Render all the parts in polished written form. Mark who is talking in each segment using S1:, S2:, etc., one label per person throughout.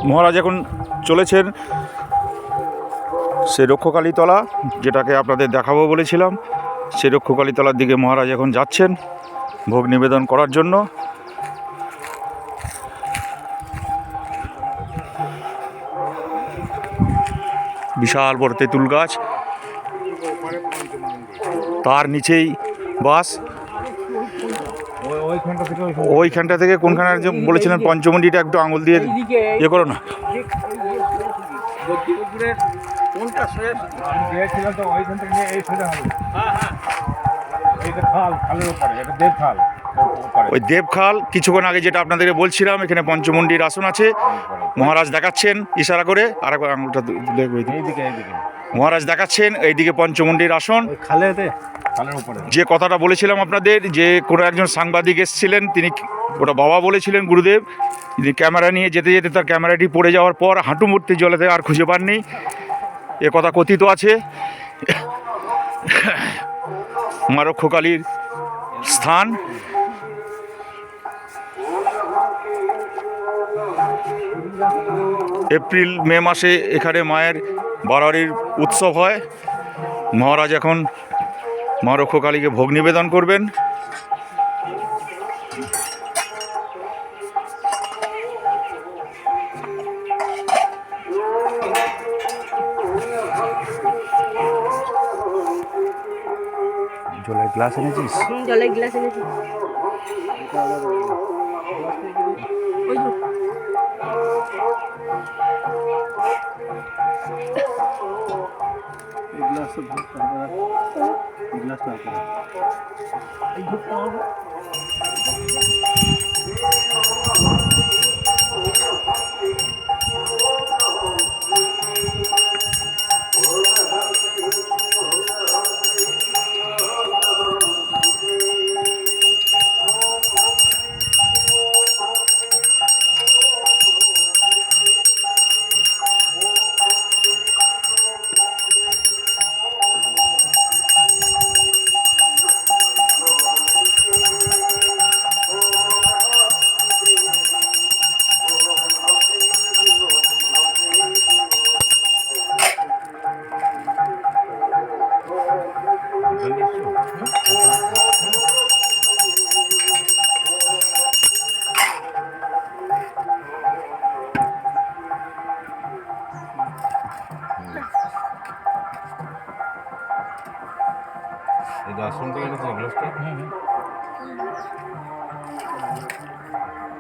S1: মহারাজ এখন চলেছেন সে রক্ষকালীতলা, যেটাকে আপনাদের দেখাবো বলেছিলাম, সে রক্ষকালীতলার দিকে মহারাজ এখন যাচ্ছেন ভোগ নিবেদন করার জন্য। বিশাল বড় তেঁতুল গাছ, তার নিচেই বাস। ওইখানটা থেকে কোনখানে বলেছিলেন পঞ্চমন্ডিটা একটু আঙুল দিয়ে ইয়ে করো না। ওই দেবখাল কিছুক্ষণ আগে যেটা আপনাদেরকে বলছিলাম, এখানে পঞ্চমন্ডির আসন আছে। মহারাজ দেখাচ্ছেন ইশারা করে, আর একবার আঙুলটা মহারাজ দেখাচ্ছেন এইদিকে পঞ্চমন্ডির আসন। যে কথাটা বলেছিলাম আপনাদের, যে কোনো একজন সাংবাদিক এসেছিলেন, তিনি ওটা বাবা বলেছিলেন গুরুদেব, তিনি ক্যামেরা নিয়ে যেতে যেতে তার ক্যামেরাটি পড়ে যাওয়ার পর হাঁটু মুড়তে জলেতে আর খুঁজে পাননি, এ কথা কথিত আছে। মা রক্ষকালীর স্থান। এপ্রিল মে মাসে এখানে মায়ের বাড়ারির উৎসব হয়। মহারাজ এখন মা রক্ষকালীকে ভোগ নিবেদন করবেন। জলের গ্লাস এনেছিস?
S2: জলের গ্লাস এনেছি।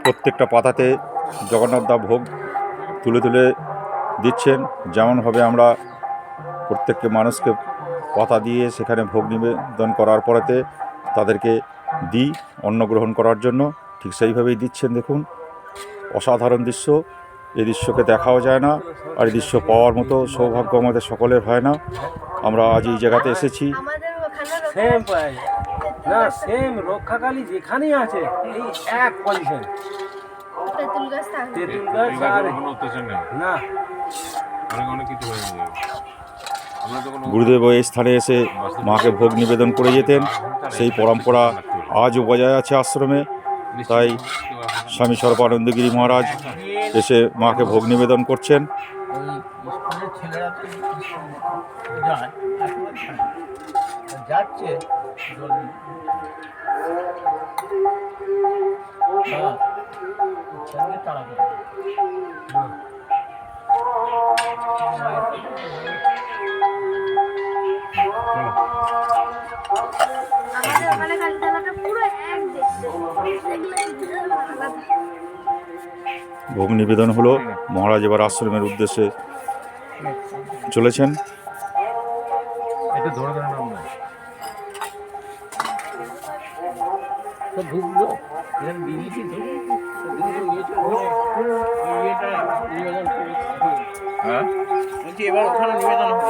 S1: প্রত্যেকটা পাতাতে জগন্নাথদা ভোগ তুলে তুলে দিচ্ছেন। যেমনভাবে আমরা প্রত্যেককে মানুষকে পাতা দিয়ে সেখানে ভোগ নিবেদন করার পরেতে তাদেরকে দিই অন্ন গ্রহণ করার জন্য, ঠিক সেইভাবেই দিচ্ছেন। দেখুন, অসাধারণ দৃশ্য। এই দৃশ্যকে দেখাও যায় না, আর এই দৃশ্য পাওয়ার মতো সৌভাগ্য আমাদের সকলের হয় না। আমরা আজ এই জায়গাতে এসেছি।
S3: সেম রক্ষাকালী যেখানেই আছে এই এক পজিশন। তেঁতুল গাছ আর না
S4: অনেক কিছু হয়ে যাবে।
S1: গুরুদেব এই স্থানে এসে মাকে ভোগ নিবেদন করে যেতেন। সেই পরম্পরা আজও বজায় আছে আশ্রমে। তাই স্বামী সর্বানন্দগিরি মহারাজ এসে মাকে ভোগ নিবেদন করছেন।
S3: যাচ্ছে
S1: ভোগ নিবেদন হলো। মহারাজ এবার আশ্রমের উদ্দেশ্যে চলেছেন।
S4: এবার ওখানে নিবেদন হবে।